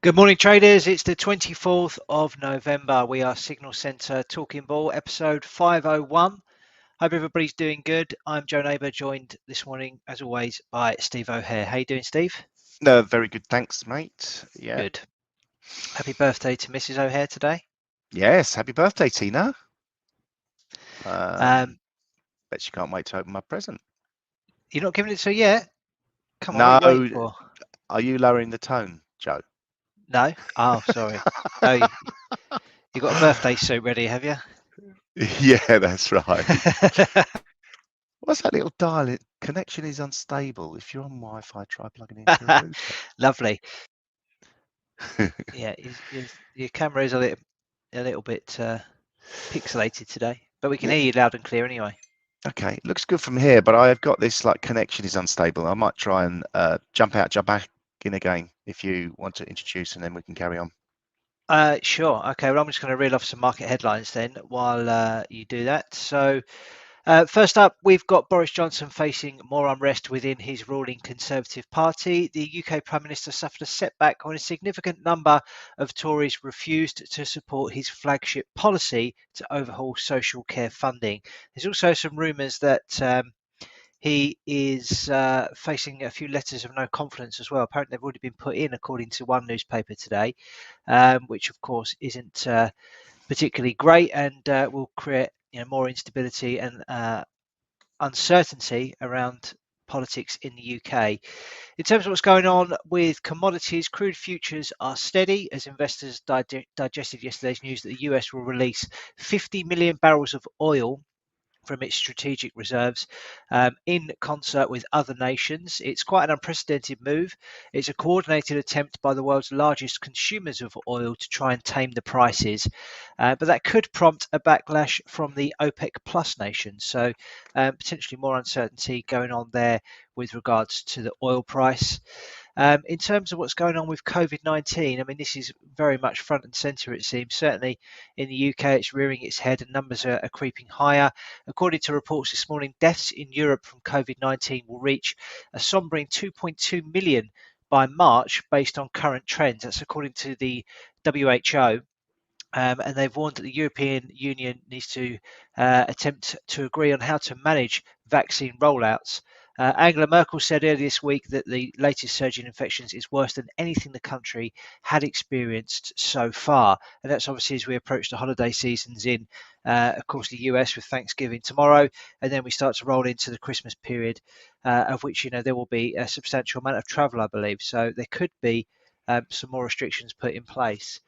Good morning, traders. It's the 24th of November. We are Signal Centre Talking Ball, episode 501. Hope everybody's doing good. I'm Joe Neighbour, joined this morning, as always, by Steve O'Hare. How you doing, Steve? No, very good, thanks, mate. Yeah. Good. Happy birthday to Mrs. O'Hare today. Yes, happy birthday, Tina. Um, Bet she can't wait to open my present. you're not giving it to her yet? Come on, what are you waiting No, for? are you lowering the tone, Joe? No? Oh, sorry. Oh, you got a birthday suit ready, have you? Yeah, that's right. What's that little dial? Connection is unstable. If you're on Wi-Fi, try plugging into a router. Lovely. Yeah, your camera is a little bit pixelated today, but we can Yeah. hear you loud and clear anyway. Okay, it looks good from here, but I've got this like connection is unstable. I might try and jump out, jump back in again if you want to introduce, and then we can carry on. Sure. Okay. Well, I'm just going to reel off some market headlines then while you do that. So, first up, we've got Boris Johnson facing more unrest within his ruling Conservative Party. The UK Prime Minister suffered a setback when a significant number of Tories refused to support his flagship policy to overhaul social care funding. There's also some rumours that he is facing a few letters of no confidence as well. Apparently, they've already been put in, according to one newspaper today, which of course isn't particularly great and will create more instability and uncertainty around politics in the UK. In terms of what's going on with commodities, crude futures are steady as investors digested yesterday's news that the US will release 50 million barrels of oil from its strategic reserves in concert with other nations. It's quite an unprecedented move. It's a coordinated attempt by the world's largest consumers of oil to try and tame the prices, but that could prompt a backlash from the OPEC plus nations. So potentially more uncertainty going on there with regards to the oil price. In terms of what's going on with COVID-19, I mean, this is very much front and centre, it seems. Certainly in the UK, it's rearing its head and numbers are creeping higher. According to reports this morning, deaths in Europe from COVID-19 will reach a sombering 2.2 million by March based on current trends. That's according to the WHO. And they've warned that the European Union needs to attempt to agree on how to manage vaccine rollouts. Angela Merkel said earlier this week that the latest surge in infections is worse than anything the country had experienced so far. And that's obviously as we approach the holiday seasons in, of course, the US with Thanksgiving tomorrow. And then we start to roll into the Christmas period, of which, there will be a substantial amount of travel, I believe. So there could be some more restrictions put in place.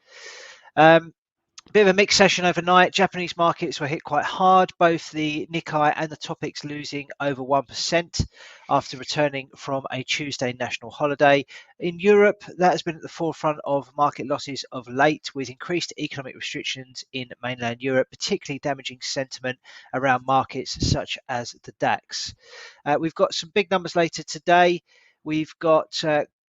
Bit of a mixed session overnight. Japanese markets were hit quite hard, both the Nikkei and the Topix losing over 1% after returning from a Tuesday national holiday. In Europe, that has been at the forefront of market losses of late, with increased economic restrictions in mainland Europe, particularly damaging sentiment around markets such as the DAX. We've got some big numbers later today. We've got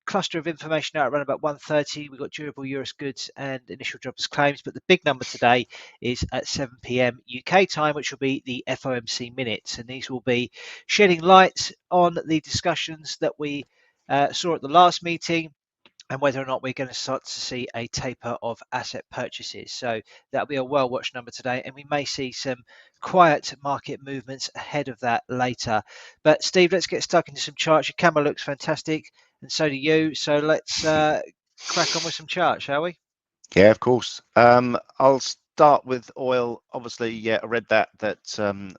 cluster of information out around about 1:30. We've got durable US goods and initial jobs claims, but the big number today is at 7 p.m. UK time, which will be the FOMC minutes, and these will be shedding light on the discussions that we saw at the last meeting and whether or not we're going to start to see a taper of asset purchases. So that'll be a well-watched number today, and we may see some quiet market movements ahead of that later. But Steve, let's get stuck into some charts. Your camera looks fantastic, and so do you. So let's crack on with some charts, shall we? Yeah, of course. I'll start with oil. Obviously, yeah, I read that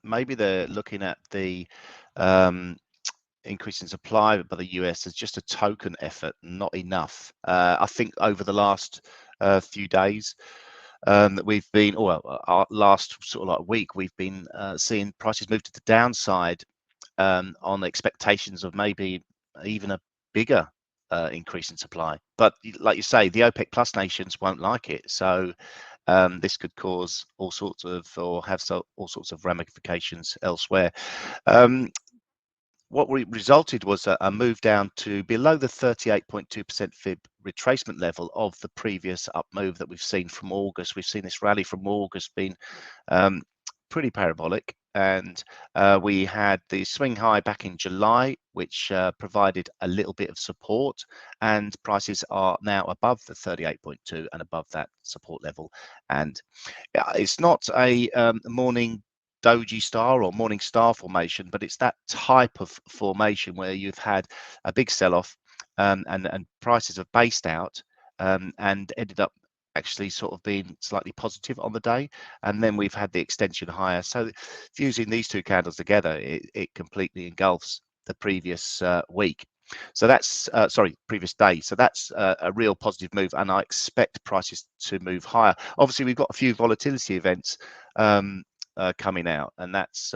maybe they're looking at the increase in supply by the US as just a token effort, not enough. I think over the last few days that we've been, or our last sort of like week, we've been seeing prices move to the downside on the expectations of maybe even a bigger increase in supply. But like you say, the OPEC plus nations won't like it. So this could cause all sorts of, or have all sorts of ramifications elsewhere. What resulted was a move down to below the 38.2% fib retracement level of the previous up move that we've seen from August. We've seen this rally from August being pretty parabolic. and we had the swing high back in July, which provided a little bit of support, and prices are now above the 38.2 and above that support level. And it's not a morning doji star or morning star formation, but it's that type of formation where you've had a big sell-off, and prices have based out, and ended up actually sort of being slightly positive on the day, and then we've had the extension higher. So fusing these two candles together, it completely engulfs the previous week. So that's previous day. So that's a real positive move, and I expect prices to move higher. Obviously, we've got a few volatility events coming out, and that's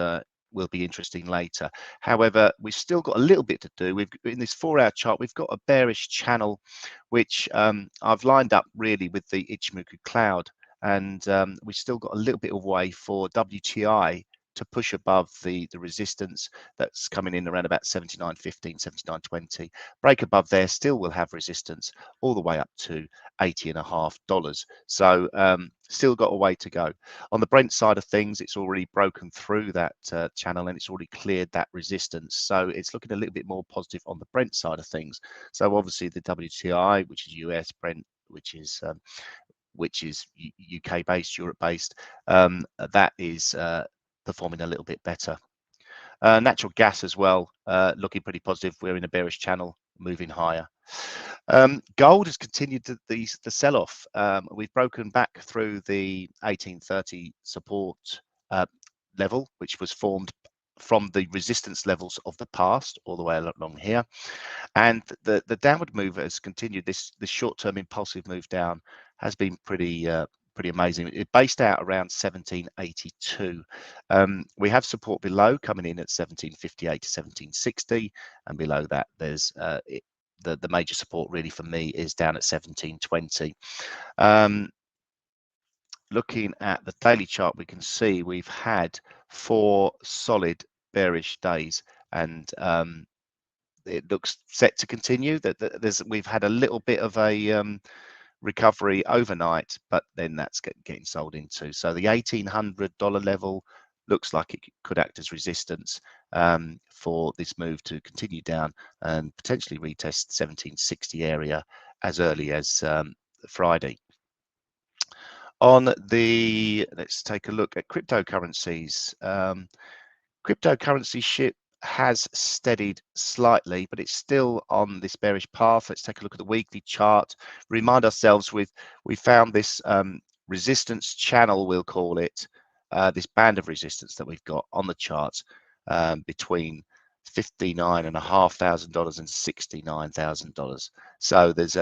will be interesting later. However, we've still got a little bit to do. We've in this 4-hour chart, we've got a bearish channel, which I've lined up really with the Ichimoku cloud, and we've still got a little bit of way for WTI to push above the resistance that's coming in around about 79.15, 79.20. Break above there, still will have resistance all the way up to $80.50. So still got a way to go. On the Brent side of things, it's already broken through that channel, and it's already cleared that resistance. So it's looking a little bit more positive on the Brent side of things. So obviously the WTI, which is US Brent, which is UK based, Europe based, that is performing a little bit better. Natural gas as well, looking pretty positive. We're in a bearish channel, moving higher. Gold has continued the sell-off. We've broken back through the 1830 support level, which was formed from the resistance levels of the past all the way along here, and the downward move has continued. This short-term impulsive move down has been pretty amazing. It based out around 1782. We have support below coming in at 1758 to 1760, and below that there's the major support really for me is down at 1720. Looking at the daily chart, we can see we've had 4 solid bearish days, and it looks set to continue. That we've had a little bit of a recovery overnight, but then that's getting sold into. So the $1,800 level looks like it could act as resistance for this move to continue down and potentially retest 1760 area as early as Friday. On the, let's take a look at cryptocurrencies. Cryptocurrency ship has steadied slightly, but it's still on this bearish path. Let's take a look at the weekly chart. Remind ourselves we found this resistance channel, we'll call it, this band of resistance that we've got on the chart between $59,500 and $69,000. So there's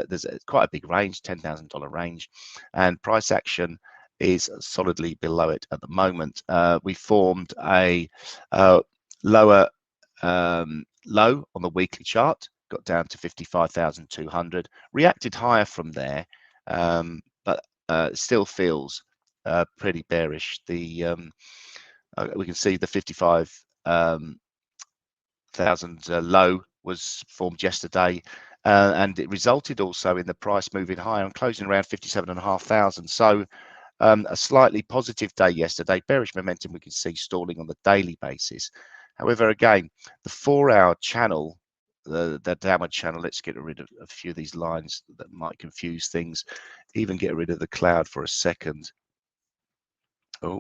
quite a big range, $10,000 range, and price action is solidly below it at the moment. We formed a lower low on the weekly chart, got down to 55,200, reacted higher from there, but still feels pretty bearish. We can see the 55,000 low was formed yesterday, and it resulted also in the price moving higher and closing around 57,500. So a slightly positive day yesterday. Bearish momentum we can see stalling on the daily basis. However, again, the 4-hour channel, the downward channel, let's get rid of a few of these lines that might confuse things. Even get rid of the cloud for a second. Oh,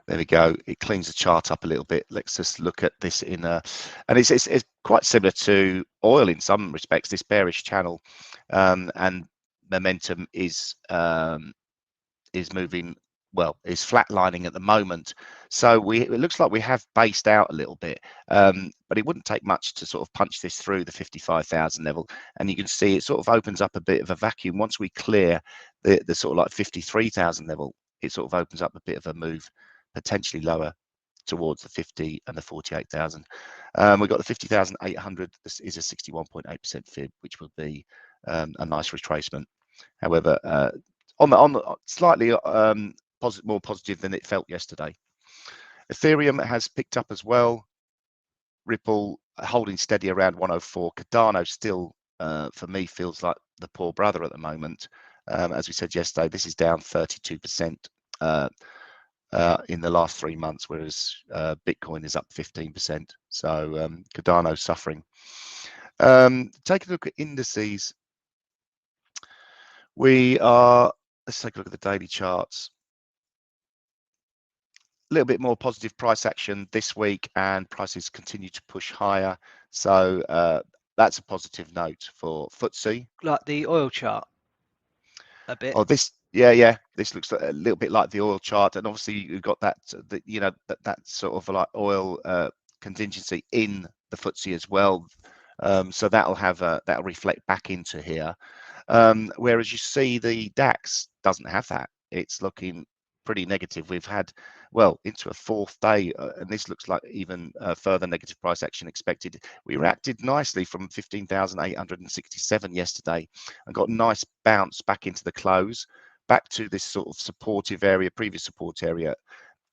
there we go. It cleans the chart up a little bit. Let's just look at this in a, and it's quite similar to oil in some respects, this bearish channel, and momentum is moving, well, is flatlining at the moment. So it looks like we have based out a little bit, but it wouldn't take much to sort of punch this through the 55,000 level, and you can see it sort of opens up a bit of a vacuum. Once we clear the sort of like 53,000 level, it sort of opens up a bit of a move, potentially lower towards the 50 and the 48,000. We've got the 50,800. This is a 61.8% fib, which will be a nice retracement. However, on the slightly more positive than it felt yesterday. Ethereum has picked up as well. Ripple holding steady around 104. Cardano still, for me, feels like the poor brother at the moment. As we said yesterday, this is down 32%. in the last 3 months, whereas Bitcoin is up 15%. So Cardano's suffering. Take a look at indices. Let's take a look at the daily charts. A little bit more positive price action this week, and prices continue to push higher. So that's a positive note for FTSE. Like the oil chart a bit. Oh, this looks a little bit like the oil chart, and obviously you've got that, that sort of like oil contingency in the FTSE as well. So that'll reflect back into here. Whereas you see the DAX doesn't have that. It's looking pretty negative. We've had, well, into a fourth day, and this looks like even further negative price action expected. We reacted nicely from 15,867 yesterday and got a nice bounce back into the close, back to this sort of supportive area, previous support area,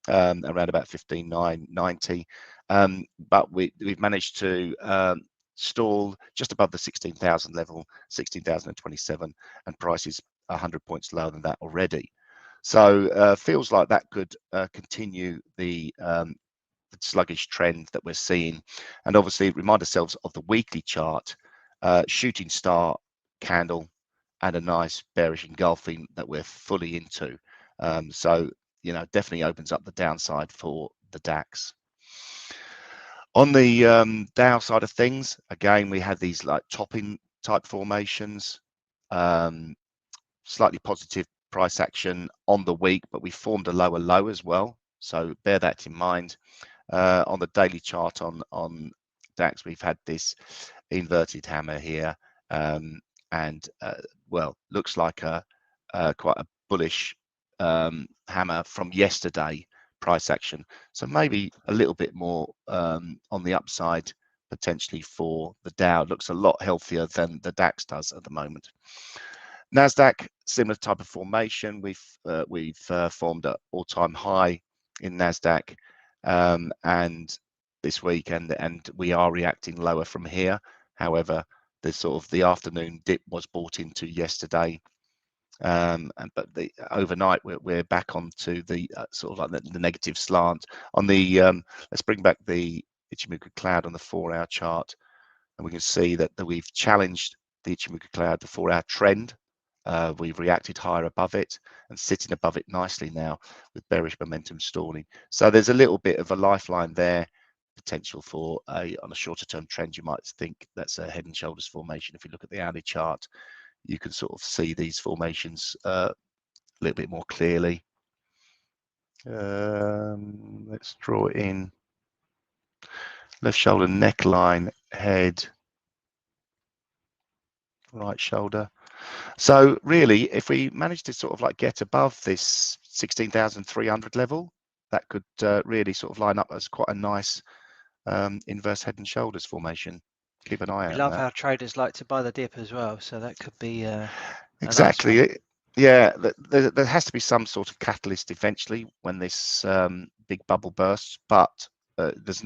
around about 15,990. But we've managed to stall just above the 16,000 level, 16,027, and price is 100 points lower than that already. So feels like that could continue the sluggish trend that we're seeing. And obviously remind ourselves of the weekly chart, shooting star candle and a nice bearish engulfing that we're fully into. So definitely opens up the downside for the DAX. On the Dow side of things, again, we had these like topping type formations, slightly positive price action on the week, but we formed a lower low as well. So bear that in mind. On the daily chart on DAX, we've had this inverted hammer here, and well, looks like quite a bullish hammer from yesterday price action. So maybe a little bit more on the upside potentially for the Dow. It looks a lot healthier than the DAX does at the moment. Nasdaq, similar type of formation. We've formed an all-time high in Nasdaq, and this week, and we are reacting lower from here. However, the afternoon dip was bought into yesterday, but overnight we're back onto the sort of like the negative slant. On the let's bring back the Ichimoku cloud on the 4-hour chart, and we can see that we've challenged the Ichimoku cloud, the 4-hour trend. We've reacted higher above it and sitting above it nicely now with bearish momentum stalling. So there's a little bit of a lifeline there, potential for on a shorter term trend. You might think that's a head and shoulders formation. If you look at the hourly chart, you can sort of see these formations a little bit more clearly. Let's draw it in. Left shoulder neckline, head, right shoulder. So really, if we manage to sort of like get above this 16,300 level, that could really sort of line up as quite a nice inverse head and shoulders formation. Keep an eye out. We love how traders like to buy the dip as well, so that could be exactly. a nice one. Yeah, there has to be some sort of catalyst eventually when this big bubble bursts, but there's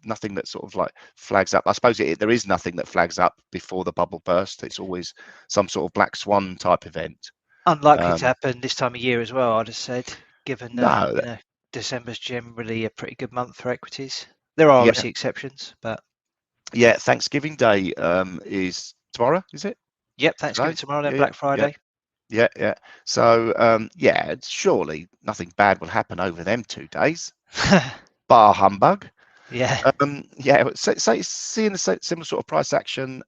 nothing that sort of like flags up. I suppose there is nothing that flags up before the bubble burst. It's always some sort of black swan type event. Unlikely to happen this time of year as well, I'd have said, given No, December's generally a pretty good month for equities. There are obviously exceptions, but yeah, Thanksgiving Day is tomorrow, is it? yep, Thanksgiving tomorrow, then Yeah, Black Friday. yeah. So yeah, surely nothing bad will happen over them 2 days. Bar humbug. Yeah. Yeah, so seeing a similar sort of price action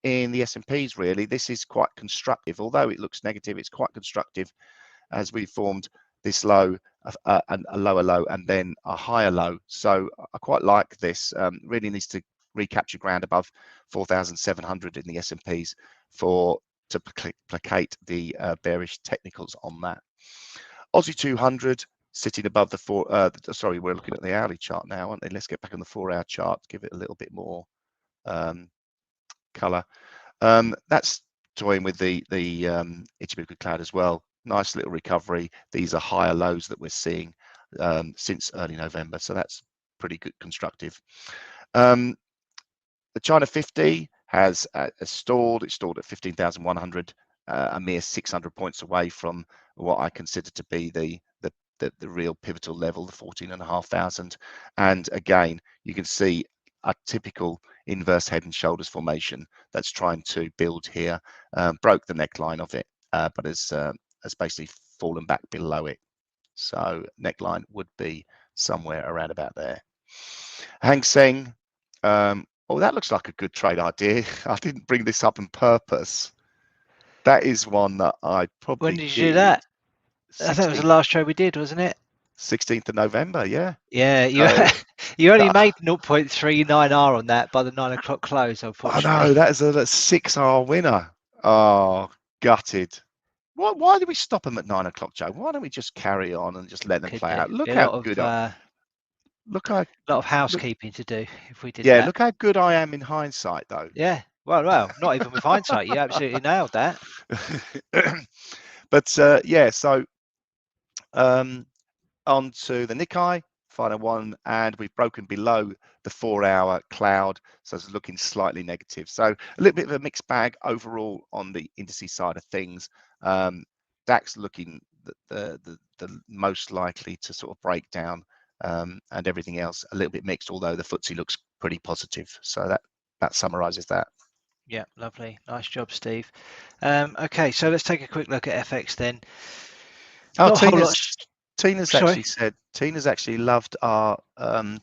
in the S&Ps, really. This is quite constructive. Although it looks negative, it's quite constructive as we formed this low, and a lower low, and then a higher low. So I quite like this. Really needs to recapture ground above 4,700 in the S&Ps to placate the bearish technicals on that. Aussie 200 sitting above the sorry, we're looking at the hourly chart now, aren't they? Let's get back on the 4-hour chart, give it a little bit more color. That's toying with the Ichimoku cloud as well. Nice little recovery. These are higher lows that we're seeing since early November, so that's pretty good, constructive. The China 50 has stalled. It stalled at 15,100 a mere 600 points away from what I consider to be the real pivotal level, the 14,500. And again, you can see a typical inverse head and shoulders formation that's trying to build here. Broke the neckline of it, but has basically fallen back below it. So neckline would be somewhere around about there. Hang Seng, oh, that looks like a good trade idea. I didn't bring this up on purpose. That is one that I probably When did you do that? I think it was the 16th, last trade we did, wasn't it? 16th of November, yeah. Yeah, you So, you only made 0.39R on that by the 9 o'clock close, I unfortunately. know, that is a 6R winner. Oh, gutted. Why do we stop them at 9 o'clock, Joe? Why don't we just carry on and just let them Could play do. out? Look Be a how lot good look how of look, housekeeping to do if we did yeah, that. look how good I am in hindsight, though. Yeah. Well, not even with hindsight, you absolutely nailed that. But yeah, so on to the Nikkei, final one, and we've broken below the 4-hour cloud, so it's looking slightly negative. So a little bit of a mixed bag overall on the indices side of things. DAX looking the most likely to sort of break down, and everything else a little bit mixed, although the FTSE looks pretty positive. So that summarizes that. Yeah, lovely. Nice job, Steve. Okay, so let's take a quick look at FX then. Oh, Not a whole lot. Tina's Sorry. actually said Tina's actually loved our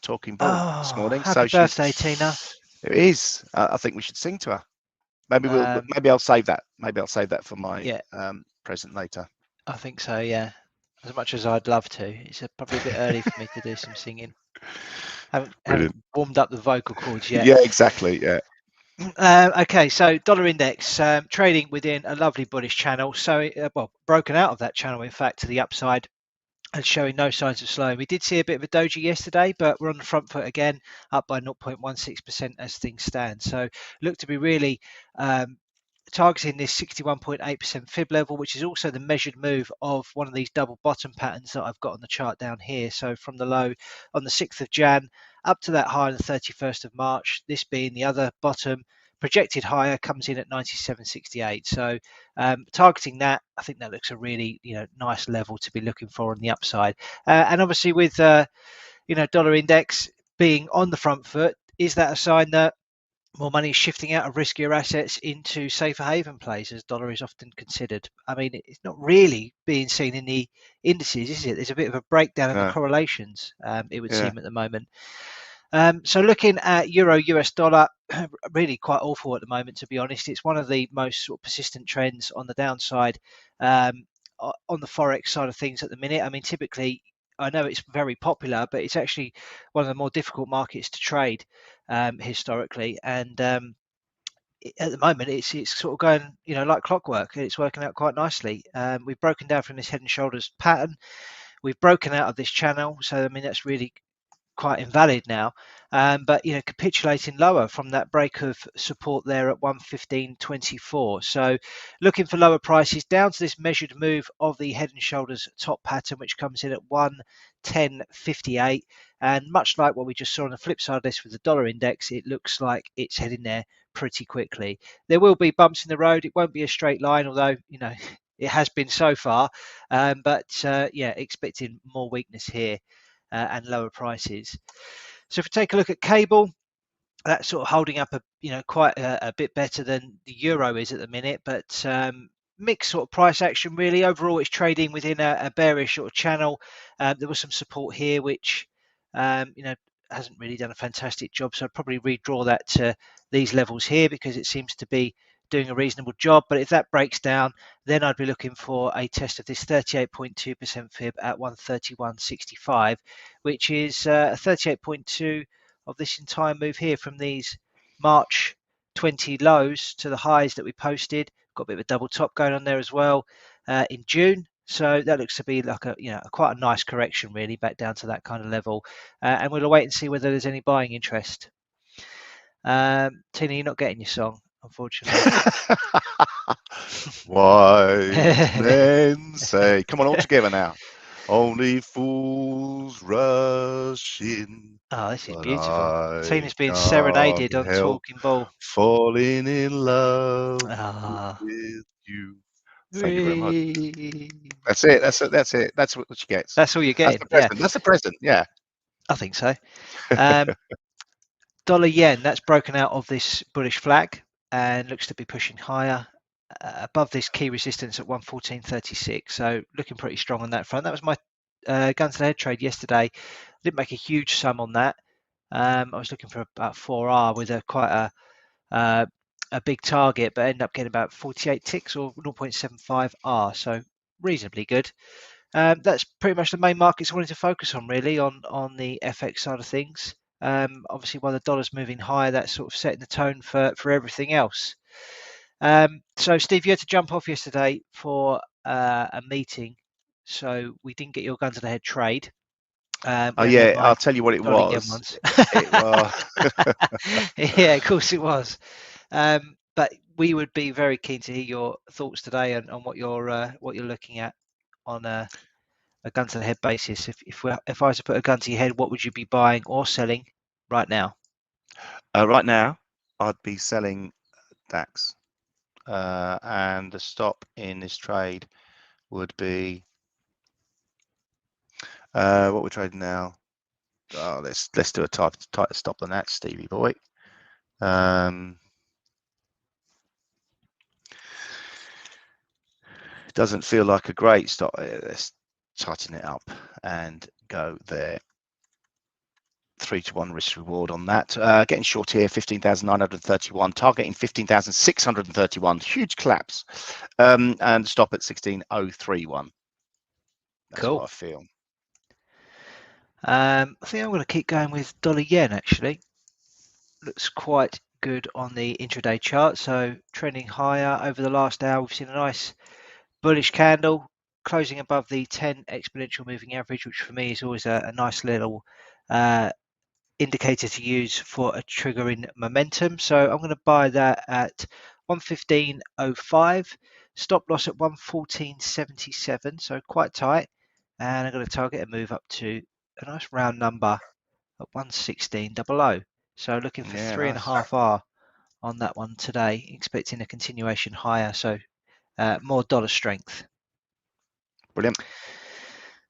talking bull this Oh, morning, happy so birthday, Tina. it is. I think we should sing to her. Maybe I'll save that. Maybe I'll save that for my Yeah, present later. I think so. Yeah, as much as I'd love to, it's probably a bit early for me to do some singing. Haven't Brilliant. warmed up the vocal cords yet. Yeah, exactly. Yeah. Okay, so dollar index trading within a lovely bullish channel. So, well, broken out of that channel, in fact, to the upside and showing no signs of slowing. We did see a bit of a doji yesterday, but we're on the front foot again, up by 0.16% as things stand. So, look to be really targeting this 61.8% fib level, which is also the measured move of one of these double bottom patterns that I've got on the chart down here. So from the low on the 6th of Jan up to that high on the 31st of March, this being the other bottom, projected higher comes in at 97.68. So targeting that, I think that looks a really nice level to be looking for on the upside. And obviously with dollar index being on the front foot, is that a sign that more money is shifting out of riskier assets into safer haven plays, as dollar is often considered? I mean, it's not really being seen in the indices, is it? There's a bit of a breakdown in the No. correlations, it would Yeah. seem, at the moment. So looking at euro US dollar, really quite awful at the moment, to be honest. It's one of the most sort of persistent trends on the downside on the forex side of things at the minute. I mean, typically, I know it's very popular, but it's actually one of the more difficult markets to trade historically. And at the moment, it's sort of going like clockwork. It's working out quite nicely. We've broken down from this head and shoulders pattern. We've broken out of this channel, so I mean that's really quite invalid now, but capitulating lower from that break of support there at 115.24. So looking for lower prices down to this measured move of the head and shoulders top pattern, which comes in at 110.58. And much like what we just saw on the flip side of this with the dollar index, it looks like it's heading there pretty quickly. There will be bumps in the road. It won't be a straight line, although it has been so far, but yeah, expecting more weakness here and lower prices. So if we take a look at cable, that's sort of holding up quite a bit better than the euro is at the minute, but mixed sort of price action really. Overall, it's trading within a bearish sort of channel. There was some support here, which hasn't really done a fantastic job. So I'd probably redraw that to these levels here because it seems to be doing a reasonable job. But if that breaks down, then I'd be looking for a test of this 38.2% fib at 131.65, which is a 38.2 of this entire move here from these March 20 lows to the highs that we posted. Got a bit of a double top going on there as well in June. So that looks to be like a quite a nice correction really back down to that kind of level. And we'll wait and see whether there's any buying interest. Tina, you're not getting your song, unfortunately. Wise men say, come on, all together now. Only fools rush in. Oh, this is But beautiful. Tina's being can't serenaded on help Talking Ball. falling in love Ah, with you. Thank you very much. Whee! That's it. That's it. That's what she gets. That's all you're That's getting. the Yeah, present. That's the present. Yeah. I think so. Um, dollar yen, that's broken out of this bullish flag and looks to be pushing higher above this key resistance at 114.36. So looking pretty strong on that front. That was my gun to the head trade yesterday. Didn't make a huge sum on that. I was looking for about 4R with a big target, but ended up getting about 48 ticks or 0.75R. So reasonably good. That's pretty much the main markets I wanted to focus on, really, on the FX side of things. Obviously, while the dollar's moving higher, that's sort of setting the tone for everything else. So, Steve, you had to jump off yesterday for a meeting, so we didn't get your gun to the head trade. Oh We only had yeah, my I'll tell you what it dollar yen was. ones. It was. Yeah, of course it was. But we would be very keen to hear your thoughts today on what you're looking at on a gun to the head basis. If I was to put a gun to your head, what would you be buying or selling right now? Right now, I'd be selling DAX, and the stop in this trade would be what we're trading now. Oh, let's do a tighter stop than that, Stevie boy. Doesn't feel like a great stop. Let's tighten it up and go there. 3-to-1 risk reward on that. Getting short here, 15,931. Targeting 15,631. Huge collapse. And stop at 16,031. That's Cool. what I feel. I think I'm going to keep going with dollar yen actually. Looks quite good on the intraday chart. So trending higher over the last hour. We've seen a nice bullish candle closing above the 10 exponential moving average, which for me is always a nice little indicator to use for a triggering momentum. So I'm going to buy that at 115.05, stop loss at 114.77, so quite tight. And I'm going to target a move up to a nice round number at 116.00. So looking for Yeah, three and a nice. half R on that one today, expecting a continuation higher. So more dollar strength. Brilliant.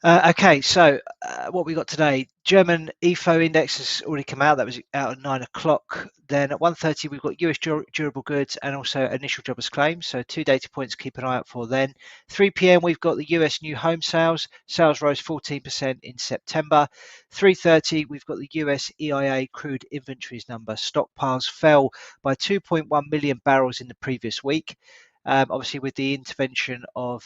Okay, so what we got today, German EFO index has already come out. That was out at 9 o'clock. Then at 1:30, we've got US durable goods and also initial jobless claims. So 2 data points to keep an eye out for then. 3 p.m., we've got the US new home sales. Sales rose 14% in September. 3:30, we've got the US EIA crude inventories number. Stockpiles fell by 2.1 million barrels in the previous week. Obviously, with the intervention of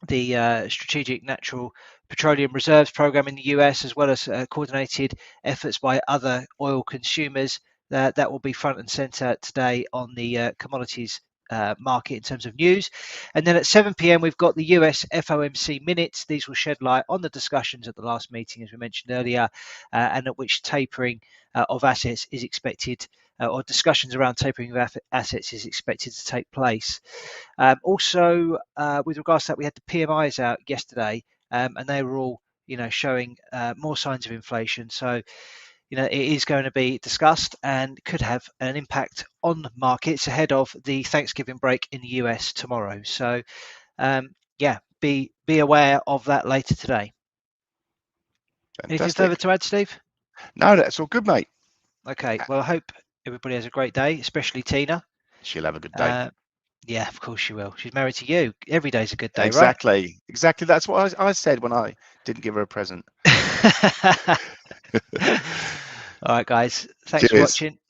the Strategic Natural Petroleum Reserves Program in the US, as well as coordinated efforts by other oil consumers. That will be front and center today on the commodities market in terms of news. And then at 7 p.m., we've got the US Fomc Minutes. These will shed light on the discussions at the last meeting, as we mentioned earlier, and at which tapering of assets is expected, or discussions around tapering of assets is expected to take place. Also, with regards to that, we had the PMIs out yesterday, and they were all, showing more signs of inflation. So, it is going to be discussed and could have an impact on markets ahead of the Thanksgiving break in the US tomorrow. So, yeah, be aware of that later today. Anything further Fantastic. to add, Steve? No, that's all good, mate. Okay. Well, I hope everybody has a great day, especially Tina. She'll have a good day. Yeah, of course she will. She's married to you. Every day's a good day, right? Exactly. That's what I said when I didn't give her a present. All right, guys. Thanks for Cheers. watching.